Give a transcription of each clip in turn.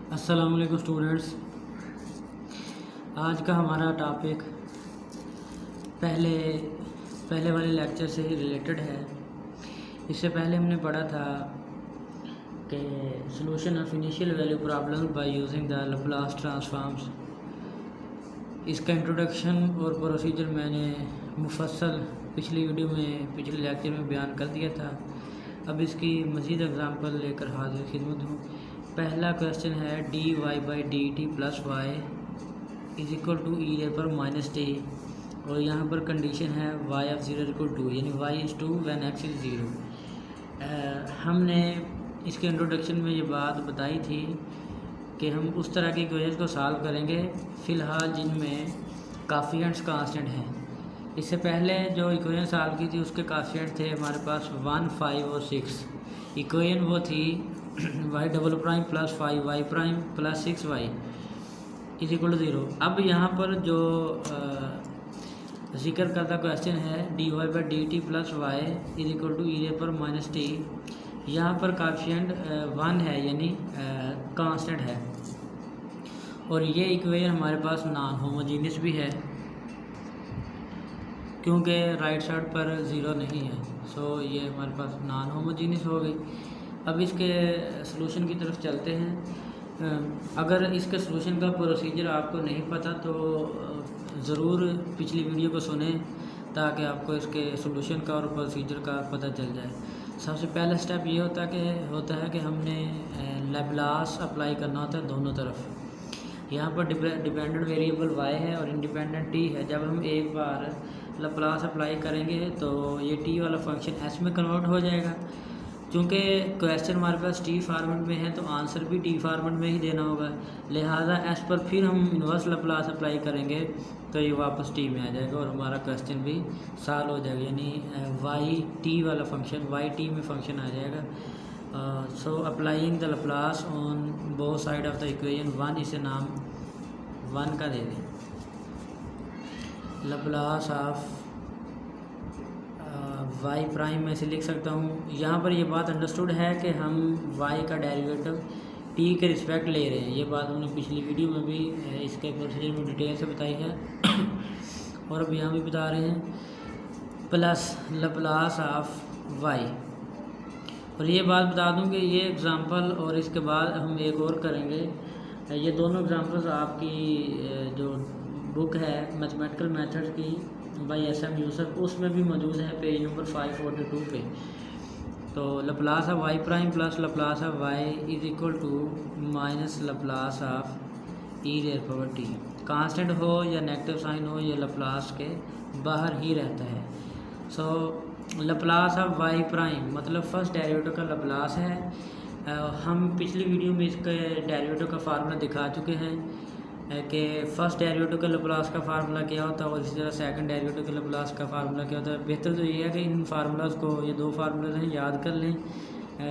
अस्सलाम वालेकुम स्टूडेंट्स। आज का हमारा टॉपिक पहले पहले वाले लेक्चर से ही रिलेटेड है। इससे पहले हमने पढ़ा था कि solution of initial value problem by using the Laplace transforms. इसका इंट्रोडक्शन और प्रोसीजर मैंने मुफस्सल पिछली लेक्चर में बयान कर दिया था। अब इसकी मज़ीद एग्ज़ाम्पल लेकर हाजिर खिदमत हूँ। पहला क्वेश्चन है dy by D T plus Y is equal to E A पर माइनस टी, और यहाँ पर कंडीशन है y ऑफ 0 इक्वल टू, यानी y is 2 when x is 0। हमने इसके इंट्रोडक्शन में ये बात बताई थी कि हम उस तरह की इक्वेशन को सॉल्व करेंगे फ़िलहाल जिनमें काफियंट्स कांस्टेंट हैं। इससे पहले जो इक्वेशन सॉल्व की थी उसके काफियंट थे हमारे पास 1, 5 और 6। इक्वेशन वो थी y double prime plus 5y prime plus 6y is equal to 0। अब यहाँ पर जो जिक्र करता क्वेश्चन है dy by D T plus Y is equal to E पर माइनस टी, यहाँ पर काफियंट 1 है यानी कांस्टेंट है, और ये इक्वेशन हमारे पास नॉन होमोजीनियस भी है क्योंकि राइट साइड पर 0 नहीं है। सो ये हमारे पास नॉन होमोजीनियस हो गई। अब इसके सलूशन की तरफ चलते हैं। अगर इसके सलूशन का प्रोसीजर आपको नहीं पता तो ज़रूर पिछली वीडियो को सुनें ताकि आपको इसके सलूशन का और प्रोसीजर का पता चल जाए। सबसे पहला स्टेप ये होता है कि हमने लैप्लास अप्लाई करना होता है दोनों तरफ। यहाँ पर डिपेंडेंट वेरिएबल y है और इंडिपेंडेंट t है। जब हम एक बार लैप्लास अप्लाई करेंगे तो ये t वाला फंक्शन s में कन्वर्ट हो जाएगा। चूँकि क्वेश्चन हमारे पास टी फार्मेट में है तो आंसर भी टी फार्मेट में ही देना होगा, लिहाजा एस पर फिर हम इन्वर्स लैप्लास अप्लाई करेंगे तो ये वापस टी में आ जाएगा और हमारा क्वेश्चन भी सॉल्व हो जाएगा, यानी वाई टी वाला फंक्शन वाई टी में फंक्शन आ जाएगा। सो applying the Laplace on both side of the equation 1, इसे नाम 1 का दे दें। लैप्लास ऑफ y प्राइम में से लिख सकता हूँ। यहाँ पर ये बात अंडरस्टूड है कि हम y का डेरिवेटिव t के रिस्पेक्ट ले रहे हैं। ये बात हमने पिछली वीडियो में भी इसके प्रोसीजर में डिटेल से बताई है और अब यहाँ भी बता रहे हैं। प्लस लैप्लास ऑफ y, और ये बात बता दूँ कि ये एग्ज़ाम्पल और इसके बाद हम एक और करेंगे। ये दोनों एग्ज़ाम्पल्स आपकी जो बुक है मैथमेटिकल मेथड्स की बाई SM यूसुफ उसमें भी मौजूद है, पेज नंबर 542 पे। तो Laplace of y prime plus Laplace of y is equal to minus Laplace of e raise power t. Constant हो या नेगेटिव साइन हो ये लैप्लास के बाहर ही रहता है। सो लैप्लास ऑफ y प्राइम मतलब फर्स्ट डेरिवेटिव का लैप्लास है। हम पिछली वीडियो में इसके डेरिवेटिव का फार्मूला दिखा चुके हैं कि फर्स्ट डेरिवेटिव का लैप्लास का फार्मूला क्या होता है और इसी तरह सेकंड डेरिवेटिव का लैप्लास का फार्मूला क्या होता है। बेहतर तो ये है कि इन फार्मूलाज को, ये दो फार्मूलाज हैं, याद कर लें।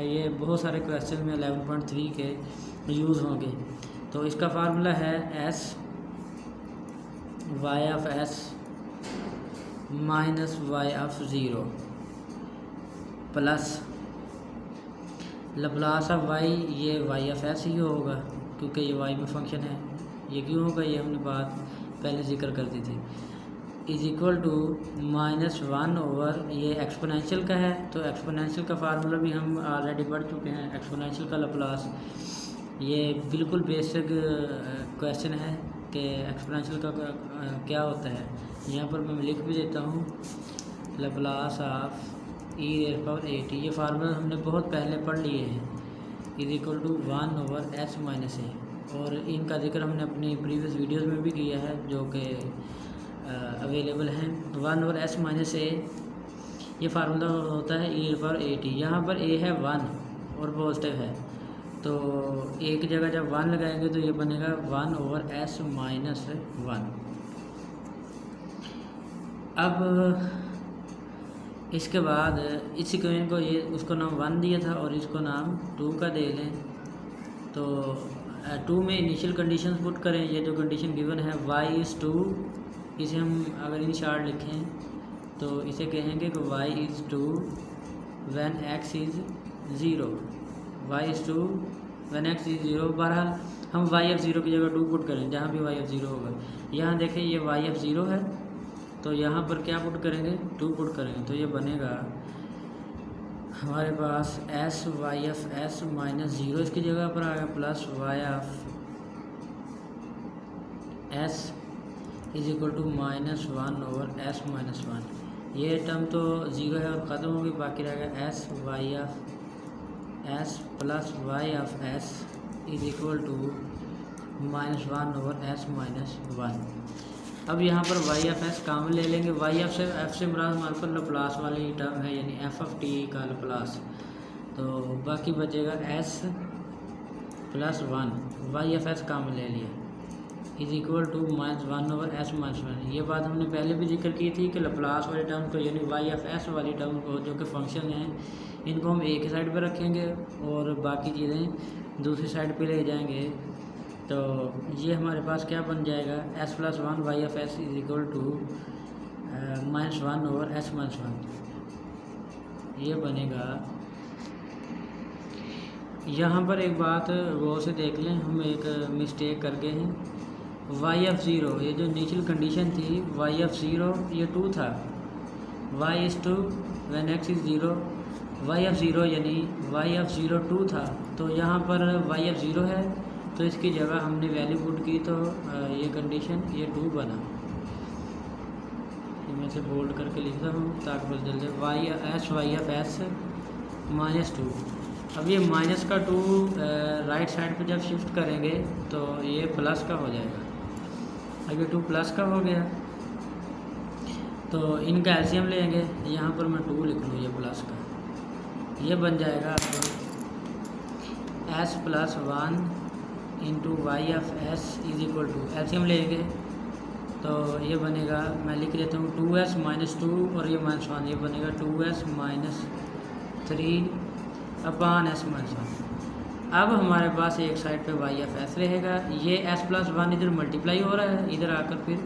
ये बहुत सारे क्वेश्चन में 11.3 के यूज़ होंगे। तो इसका फार्मूला है s y of s minus y of 0 plus Laplace of y, ये y ऑफ s ही होगा क्योंकि ये y में फंक्शन है। ये क्यों होगा ये हमने बात पहले जिक्र कर दी थी। इज इक्वल टू -1 ओवर, ये एक्सपोनेंशियल का है तो एक्सपोनेंशियल का फार्मूला भी हम ऑलरेडी पढ़ चुके हैं। एक्सपोनेंशियल का लैप्लास ये बिल्कुल बेसिक क्वेश्चन है कि एक्सपोनेंशियल का क्या होता है। यहाँ पर मैं लिख भी देता हूँ Laplace of e raise power 8। ये फार्मूला हमने बहुत पहले पढ़ लिए हैं। Is equal to 1 over s minus a, और इनका जिक्र हमने अपनी प्रीवियस वीडियोस में भी किया है जो कि अवेलेबल हैं। 1 ओवर s माइनस a ये फार्मूला होता है e पर 80। यहाँ पर a है 1 और पॉजिटिव है तो एक जगह जब 1 लगाएंगे तो ये बनेगा 1 ओवर s माइनस 1। अब इसके बाद इस इक्वेशन को ये उसको नाम 1 दिया था और इसको नाम 2 का दे लें। तो 2 में इनिशियल कंडीशन पुट करें। ये जो कंडीशन गिवन है y इज़ 2, इसे हम अगर इन शार्ट लिखें तो इसे कहेंगे कि y is 2 when x is 0, y is 2 when x is 0। बहरहाल हम वाई एफ 0 की जगह 2 पुट करें, जहाँ भी वाई एफ 0 होगा। यहाँ देखें ये वाई एफ 0 है, तो यहाँ पर क्या पुट करेंगे, 2 पुट करेंगे, तो ये बनेगा हमारे पास S Y F S minus 0 इसकी जगह पर आ गया, plus Y F S is equal to -1 over S minus 1। ये टर्म तो 0 है और ख़त्म हो गई, बाकी रह गया s Y F s plus Y F S is equal to -1 over S minus 1। अब यहाँ पर वाई एफ एस कॉमन ले लेंगे। वाई एफ से मुराद हमारे पर लप्लास वाली टर्म है, यानी एफ ऑफ टी का लप्लास। तो बाकी बचेगा s plus 1, y F s common ले लिया, is equal to -1 over S minus 1। ये बात हमने पहले भी जिक्र की थी कि लप्लास वाली टर्म को, यानी वाई एफ एस वाली टर्म को, जो कि फंक्शन है, इनको हम एक ही साइड पर रखेंगे और बाकी चीज़ें दूसरी साइड पे ले जाएंगे। तो ये हमारे पास क्या बन जाएगा, s plus 1 y F S is equal to -1 over S minus 1। ये बनेगा। यहाँ पर एक बात गौर से देख लें, हम एक मिस्टेक कर गए हैं। वाई एफ 0, ये जो इनिशियल कंडीशन थी, वाई एफ 0 ये 2 था, y is 2 when x is 0, y f 0 यानी वाई एफ 0 2 था। तो यहाँ पर वाई एफ 0 है, तो इसकी जगह हमने वैल्यू पुट की, तो ये कंडीशन ये 2 बना। मैं इसे बोल्ड करके लिखता हूँ ताकि पता चल जाए। Y F s -2। अब ये माइनस का 2 राइट साइड पे जब शिफ्ट करेंगे तो ये प्लस का हो जाएगा। अब ये 2 प्लस का हो गया, तो इनका एलसीएम लेंगे। यहाँ पर मैं 2 लिख लूँ, ये प्लस का, ये बन जाएगा s plus 1 into y F S is equal to, LCM लेंगे तो ये बनेगा, मैं लिख देता हूँ 2s माइनस 2 और ये -1, ये बनेगा 2s minus 3 upon S minus 1। अब हमारे पास एक साइड पे वाई एफ एस रहेगा, ये एस प्लस 1 इधर मल्टीप्लाई हो रहा है, इधर आकर फिर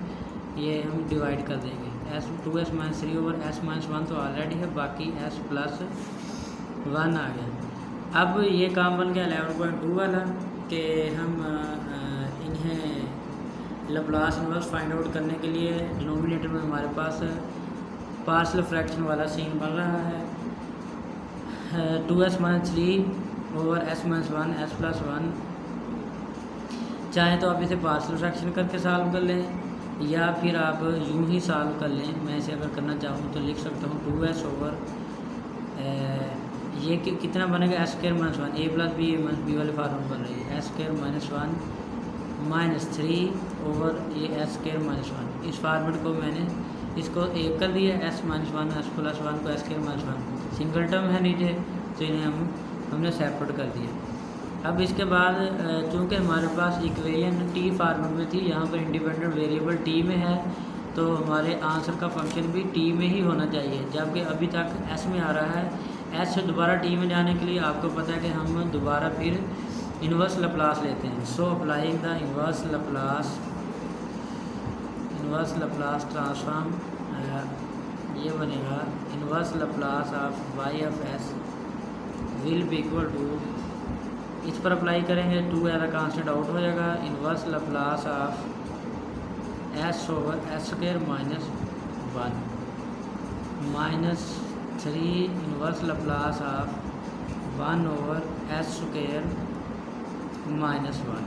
ये हम डिवाइड कर देंगे। S 2s minus 3 over S minus 1 तो ऑलरेडी है, बाकी एस प्लस 1 आ गया। अब ये काम बन गया 11.2 वाला कि हम इन्हें लप्लास इन्वर्स फाइंड आउट करने के लिए डिनोमिनेटर में हमारे पास पार्शियल फ्रैक्शन वाला सीन बन रहा है। 2s minus 3 over S minus 1 S plus 1। चाहे तो आप इसे पार्शियल फ्रैक्शन करके सॉल्व कर लें, या फिर आप यूं ही सॉल्व कर लें। मैं इसे अगर करना चाहूँ तो लिख सकता हूँ 2s ओवर ये कितना बनेगा, एस स्क्वायर माइनस 1, ए प्लस बी, ए माइनस बी वाले फार्मूला बन रही है, s square minus 1 minus 3 over ये एस स्क्वायर माइनस 1। इस फार्मेट को मैंने इसको एक कर दिया, एस माइनस 1 एस प्लस 1 को S square minus 1, single term है नीचे, तो इन्हें हमने सेपरेट कर दिया। अब इसके बाद चूँकि हमारे पास इक्वेशन टी फार्मेट में थी, यहाँ पर इंडिपेंडेंट वेरिएबल टी में है, तो हमारे आंसर का फंक्शन भी टी में ही होना चाहिए, जबकि अभी तक एस में आ रहा है। एस से दोबारा टी में जाने के लिए आपको पता है कि हम दोबारा फिर इन्वर्स लप्लास लेते हैं। So applying the inverse Laplace transform, ये बनेगा inverse Laplace of y F s will be equal to, इस पर अप्लाई करेंगे 2 एज अ कांस्टेंट आउट हो जाएगा, inverse Laplace of S over S square minus 1 minus 3 inverse Laplace of 1 over S square minus 1।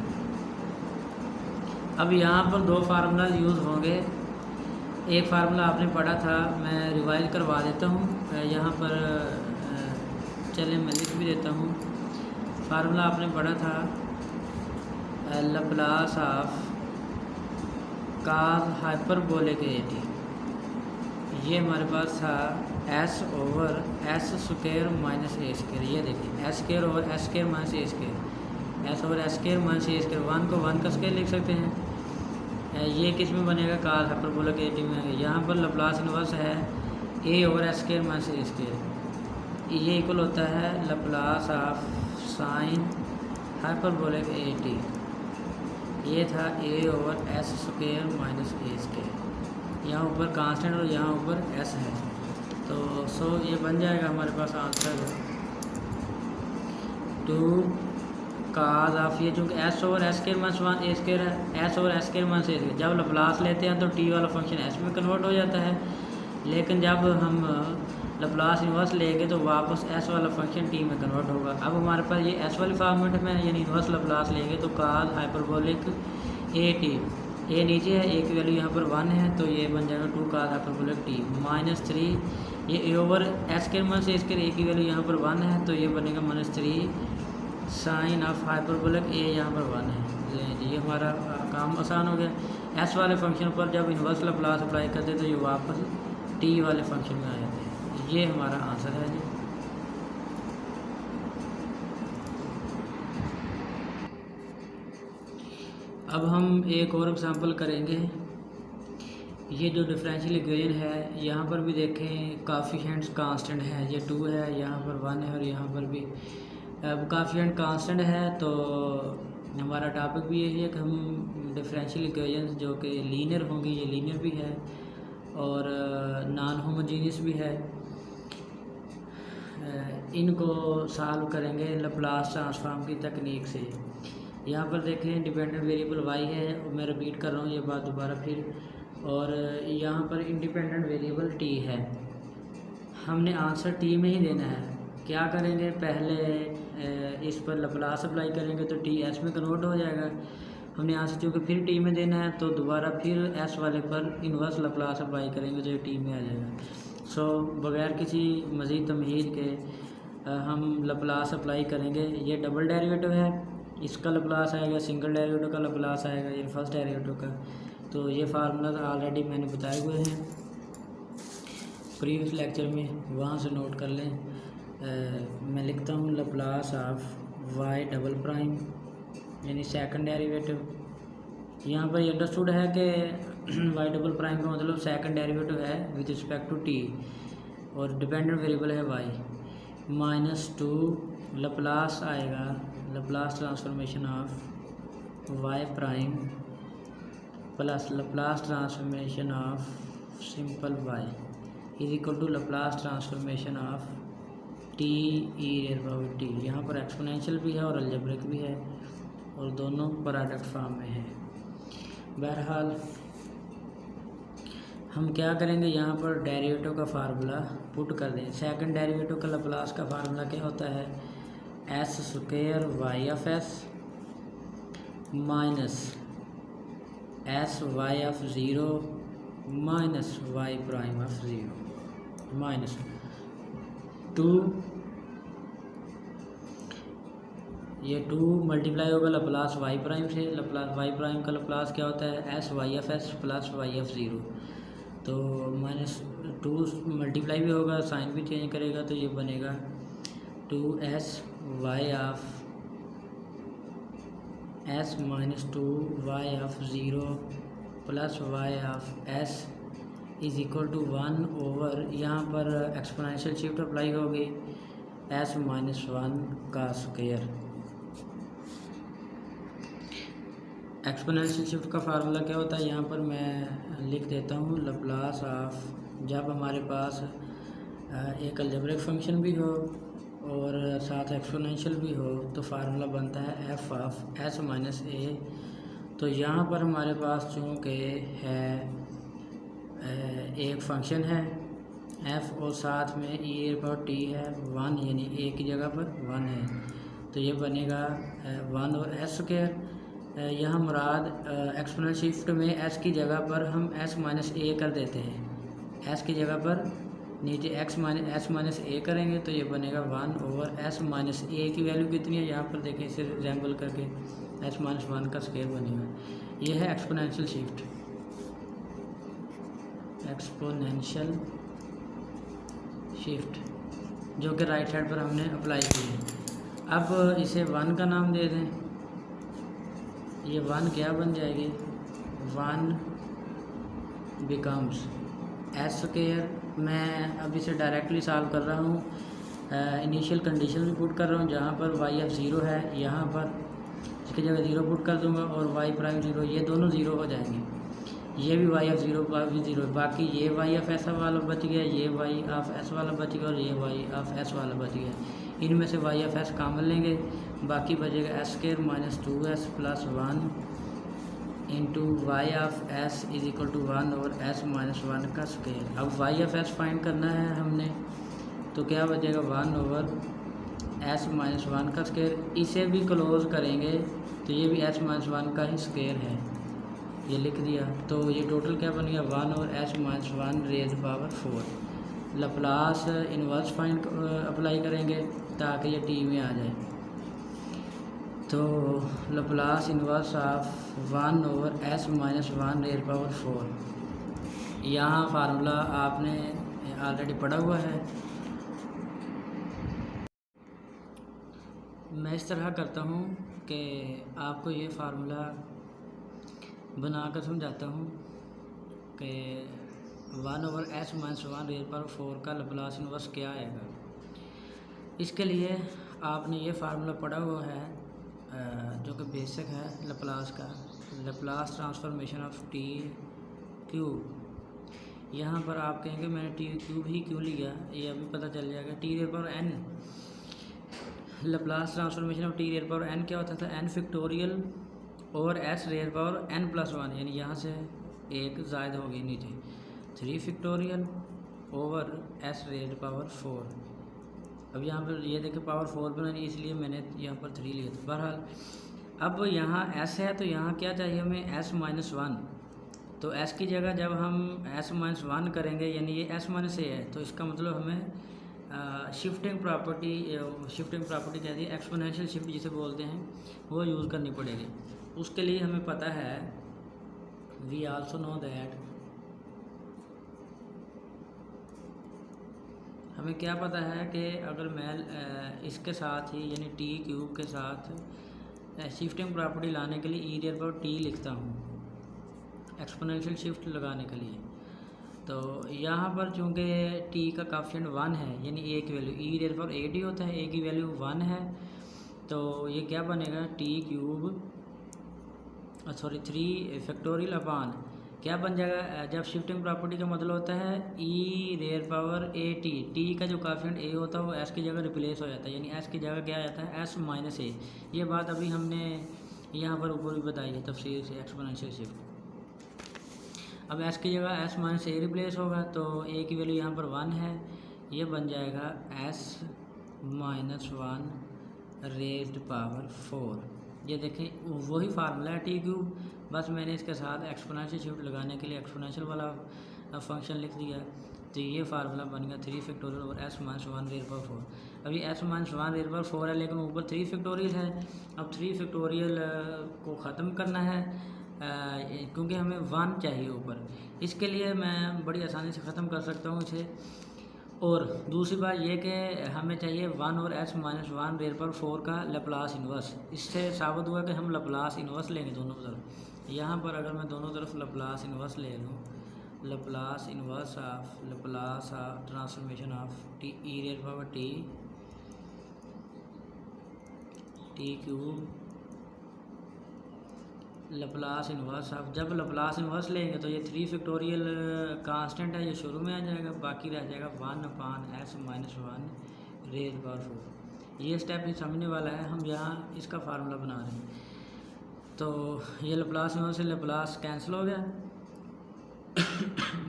अब यहाँ पर 2 formula use होंगे। एक फार्मूला आपने पढ़ा था, मैं रिवाइज करवा देता हूँ यहाँ पर, चलिए मैं लिख भी देता हूँ। फार्मूला आपने पढ़ा था Laplace of cos hyperbolic A T, ये हमारे पास था S over S square minus A square. ये देखिए S square over S square minus A square, S over S square minus A square, 1 को 1 का स्क्वायर लिख सकते हैं। ये किस में बनेगा, काज हाइपरबोलिक एटी में। यहाँ पर लप्लास इन्वर्स है ए over S square minus A square, ये इक्वल होता है Laplace of sine hyperbolic A T. ये था ए over S square minus A square, यहाँ ऊपर कांस्टेंट और यहाँ ऊपर एस है, तो सो ये बन जाएगा हमारे पास आंसर 2 काज ऑफ ये चूँकि S over S square minus one A square है, S over S square minus A square, जब लप्लास लेते हैं तो टी वाला फंक्शन एस में कन्वर्ट हो जाता है, लेकिन जब हम लप्लास इन्वर्स लेंगे तो वापस एस वाला फंक्शन टी में कन्वर्ट होगा। अब हमारे पास ये एस वाली फॉर्मेट में यानी इन्वर्स लप्लास लेंगे तो काज हाइपरबोलिक ए टी, ए नीचे है, ए की वैल्यू यहाँ पर 1 है तो ये बन जाएगा 2 काज हाइपरबोलिक टी माइनस 3, ये ए over S square minus A square, ए की वैल्यू यहाँ पर 1 है तो ये बनेगा -3 साइन ऑफ हाइपरबोलिक ए यहाँ पर 1 है। ये हमारा काम आसान हो गया। एस वाले फंक्शन पर जब इन्वर्स लप्लास अप्लाई करते तो ये वापस टी वाले फंक्शन में आ जाते हैं। ये हमारा आंसर है जी। अब हम एक और एग्जांपल करेंगे। ये जो डिफरेंशियल इक्वेशन है यहाँ पर भी देखें काफिशिएंट्स कांस्टेंट है, ये 2 है, यहाँ पर 1 है और यहाँ पर भी अब काफिशिएंट कांस्टेंट है तो हमारा टॉपिक भी यही है कि हम डिफरेंशियल इक्वेशंस जो कि लीनियर होंगी, ये लीनियर भी है और नॉन होमोजीनियस भी है, इनको सॉल्व करेंगे लप्लास ट्रांसफॉर्म की तकनीक से। यहाँ पर देखें डिपेंडेंट वेरिएबल वाई है, मैं रिपीट कर रहा हूँ ये बात दोबारा फिर, और यहाँ पर इंडिपेंडेंट वेरिएबल टी है। हमने आंसर टी में ही देना है। क्या करेंगे, पहले इस पर लप्लास अप्लाई करेंगे तो टी एस में कन्वर्ट हो जाएगा। हमने आंसर चूँकि फिर टी में देना है तो दोबारा फिर एस वाले पर इन्वर्स लप्लास अप्लाई करेंगे तो ये टी में आ जाएगा। सो बगैर किसी मज़ीद तमहीद के हम लप्लास अप्लाई करेंगे। ये डबल डेरिवेटिव है, इसका लप्लास आएगा, सिंगल डेरिवेटिव का लप्लास आएगा, ये फर्स्ट डेरिवेटिव का। तो ये फार्मूला ऑलरेडी मैंने बताए हुए हैं प्रीवियस लेक्चर में, वहाँ से नोट कर लें। मैं लिखता हूँ Laplace of y double prime यानी सेकंड डेरिवेटिव। यहाँ पर ये अंडरस्टूड है कि वाई डबल प्राइम का मतलब सेकंड डेरिवेटिव है विद रिस्पेक्ट टू टी और डिपेंडेंट वेरिएबल है वाई, -2 लप्लास आएगा Laplace transformation of y prime plus Laplace transformation of simple y is equal to Laplace transformation of t e raise power t. यहाँ पर exponential भी है और algebraic भी है और दोनों प्रोडक्ट फॉर्म में है। बहरहाल हम क्या करेंगे, यहाँ पर डेरिवेटिव का फार्मूला पुट कर दें। सेकंड डेरिवेटिव का लप्लास का फार्मूला क्या होता है, s square y of s minus s y of 0 minus y prime of 0 minus 2, ये 2 मल्टीप्लाई होगा लप्लास वाई प्राइम से। लप्लास वाई प्राइम का लप्लास क्या होता है, s Y F s plus Y f 0, तो -2 मल्टीप्लाई भी होगा, साइन भी चेंज करेगा तो ये बनेगा 2s y of s minus 2 y of 0 plus y of s is equal to 1 over, यहाँ पर एक्सपोनेंशियल शिफ्ट अप्लाई होगी s माइनस 1 का स्क्वायर। एक्सपोनेंशियल शिफ्ट का फार्मूला क्या होता है, यहाँ पर मैं लिख देता हूँ लप्लास ऑफ, जब हमारे पास एक अलजेब्रिक फंक्शन भी हो और साथ एक्सपोनेंशियल भी हो तो फार्मूला बनता है एफ ऑफ एस माइनस ए। तो यहाँ पर हमारे पास चूँकि है एक फंक्शन है एफ और साथ में ई पर टी है 1 यानी ए की जगह पर 1 है तो ये बनेगा 1 और एस स्क्वायर। यहाँ मुराद एक्सपोनेंशियल शिफ्ट में एस की जगह पर हम एस माइनस ए कर देते हैं, एस की जगह पर नीचे एस माइनस ए करेंगे तो ये बनेगा 1 ओवर एस माइनस ए की वैल्यू कितनी है, यहाँ पर देखें इसे रिजेंबल करके एस माइनस 1 का स्क्वायर बनेगा। ये है एक्सपोनेंशियल शिफ्ट, एक्सपोनेंशियल शिफ्ट जो कि राइट साइड पर हमने अप्लाई की है। अब इसे 1 का नाम दे दें, ये 1 क्या बन जाएगी, 1 बिकम्स एस स्क्वायर। मैं अब इसे डायरेक्टली सॉल्व कर रहा हूँ, इनिशियल कंडीशन भी पुट कर रहा हूँ, जहाँ पर वाई एफ 0 है यहाँ पर इसकी जगह 0 पुट कर दूँगा और वाई प्राइम 0, ये दोनों 0 हो जाएंगे, ये भी वाई एफ 0 भी 0, बाकी ये वाई एफ एस वाला बच गया, ये वाई ऑफ एस वाला बच गया और ये वाई ऑफ एस वाला बच गया। इनमें से वाई एफ एस कॉमन लेंगे बाकी बचेगा s square minus 2s plus 1 into y of s is equal to 1 और एस माइनस 1 का स्क्वायर। अब वाई ऑफ एस फाइंड करना है हमने, तो क्या बचेगा 1 ओवर एस माइनस 1 का स्क्वायर। इसे भी क्लोज करेंगे तो ये भी एस माइनस 1 का ही स्क्वायर है, ये लिख दिया। तो ये टोटल क्या बन गया 1 over S minus 1 raise power 4। Laplace inverse find apply करेंगे ताकि ये टी में आ जाए। तो Laplace inverse of 1 over S minus 1 raise power 4, यहाँ फार्मूला आपने ऑलरेडी पढ़ा हुआ है। मैं इस तरह करता हूँ कि आपको ये फार्मूला बनाकर समझाता हूँ कि 1 over S minus 1 raise power 4 का लप्लास इन्वर्स क्या आएगा। इसके लिए आपने ये फार्मूला पढ़ा हुआ है जो कि बेसिक है लप्लास का, Laplace transformation of T cube. यहाँ पर आप कहेंगे मैंने टी क्यूब ही क्यों लिया, ये अभी पता चल जाएगा। T raise power n, Laplace transformation of t raise power n क्या होता था, n factorial over s raise power n plus 1, यानी यहाँ से एक ज़ायद होगी नीचे, 3 factorial over s raise power 4। अब यहाँ पर ये देखें पावर 4 बनानी, इसलिए मैंने यहाँ पर 3 लिया था। बहरहाल अब यहाँ s है तो यहाँ क्या चाहिए हमें s माइनस 1। तो s की जगह जब हम s माइनस 1 करेंगे, यानी ये s माइनस a है, तो इसका मतलब हमें शिफ्टिंग प्रॉपर्टी कहती है, एक्सपोनेंशियल शिफ्ट जिसे बोलते हैं, वो यूज़ करनी पड़ेगी। उसके लिए हमें पता है, वी आल्सो नो दैट, हमें क्या पता है कि अगर मैं इसके साथ ही यानी टी क्यूब के साथ शिफ्टिंग प्रॉपर्टी लाने के लिए ई रेज़ पावर टी लिखता हूँ, एक्सपोनेंशियल शिफ्ट लगाने के लिए। तो यहाँ पर चूँकि टी का कोएफिशिएंट 1 है, यानी ए की वैल्यू ई रेज़ पावर 8 ही होता है, ए की वैल्यू 1 है, तो ये क्या बनेगा टी क्यूब 3 फैक्टोरियल अपान क्या बन जाएगा, जब शिफ्टिंग प्रॉपर्टी का मतलब होता है ई raise power A T, T का जो कोएफिशिएंट ए होता है वो एस की जगह रिप्लेस हो जाता है, यानी एस की जगह क्या आ जाता है एस माइनस ए। ये बात अभी हमने यहाँ पर ऊपर भी बताई है तफसील से, एक्सपोनेंशियल शिफ्ट। अब एस की जगह एस माइनस ए रिप्लेस होगा, तो ए की वैल्यू यहाँ पर 1 है, ये बन जाएगा एस माइनस 1 रेज्ड पावर 4। ये देखें वही फार्मूला है टी क्यूब, बस मैंने इसके साथ एक्सपोनेंशियल शिफ्ट लगाने के लिए एक्सपोनेंशियल वाला फंक्शन लिख दिया। तो ये फार्मूला बन गया 3 फैक्टोरियल और एस माइनस 1 रेज़ पावर 4। अभी एस माइनस 1 रेज़ पावर 4 है, लेकिन ऊपर 3 फैक्टोरियल है। अब 3 फैक्टोरियल को ख़त्म करना है क्योंकि हमें 1 चाहिए ऊपर, इसके लिए मैं बड़ी आसानी से ख़त्म कर सकता हूँ इसे। और दूसरी बात ये कि हमें चाहिए 1 और एस माइनस 1 रेज़ पावर 4 का लप्लास इन्वर्स। इससे साबित हुआ कि हम लप्लास इन्वर्स लेंगे दोनों तरफ। यहाँ पर अगर मैं दोनों तरफ लप्लास इन्वर्स ले लूँ, Laplace inverse of Laplace transformation of t e raise power T cube Laplace inverse of, जब लप्लास इन्वर्स लेंगे तो ये 3 फैक्टोरियल कांस्टेंट है, ये शुरू में आ जाएगा, बाकी रह जाएगा 1 अपान एस माइनस 1 रेज़ पावर 4। ये स्टेप ही समझने वाला है, हम यहाँ इसका फार्मूला बना रहे हैं। तो ये लप्लास इन्वर्स से लप्लास कैंसिल हो गया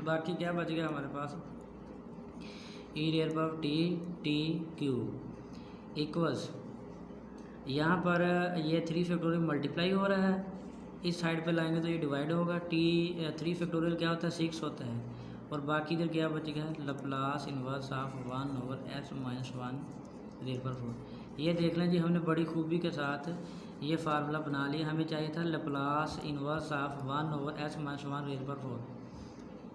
बाकी क्या बच गया हमारे पास, E raise power T cube equals, यहाँ पर ये 3 फैक्टोरियल मल्टीप्लाई हो रहा है, इस साइड पे लाएंगे तो ये डिवाइड होगा, 3 फैक्टोरियल क्या होता है 6 होता है, और बाकी इधर क्या बचेगा Laplace inverse of 1 over S minus 1 raise power 4। ये देख लें जी, हमने बड़ी खूबी के साथ ये फार्मूला बना लिया। हमें चाहिए था Laplace inverse of 1 over S minus 1 raise power 4,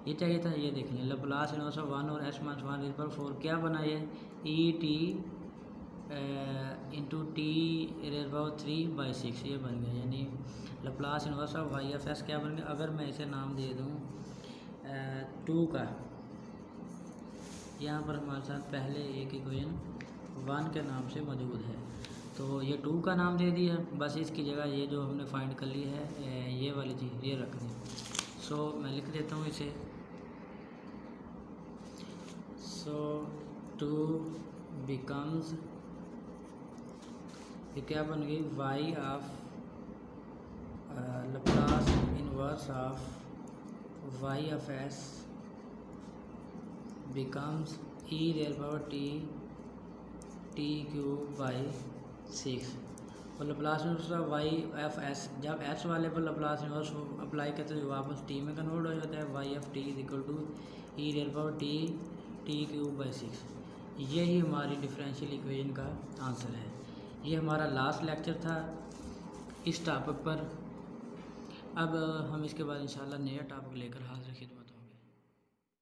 ये चाहिए था। ये देख लें Laplace inverse of 1 over S minus 1 raise power 4 क्या बना, ये e t into t raise power 3/6 ये बन गया, यानी Laplace inverse of y F s क्या बन गया। अगर मैं इसे नाम दे दूँ 2 का, यहाँ पर हमारे साथ पहले एक इक्वेशन 1 के नाम से मौजूद है, तो ये 2 का नाम दे दिया, बस इसकी जगह ये जो हमने फाइंड कर ली है ये वाली चीज़ ये रख दी। सो मैं लिख देता हूँ इसे, सो 2 becomes ये क्या बन गई, y of Laplace inverse of y of s becomes e raise power T cube by 6। और Laplace inverse of y F s, जब एस वाले पर लैप्लास इनवर्स अप्लाई करते हैं तो वापस टी में कन्वर्ट हो जाता है। Y f t is equal to e raise power T cube by 6। यही हमारी डिफरेंशियल इक्वेशन का आंसर है। ये हमारा लास्ट लेक्चर था इस टॉपिक पर। अब हम इसके बाद इंशाल्लाह नया टॉपिक लेकर हाजिर खिदमत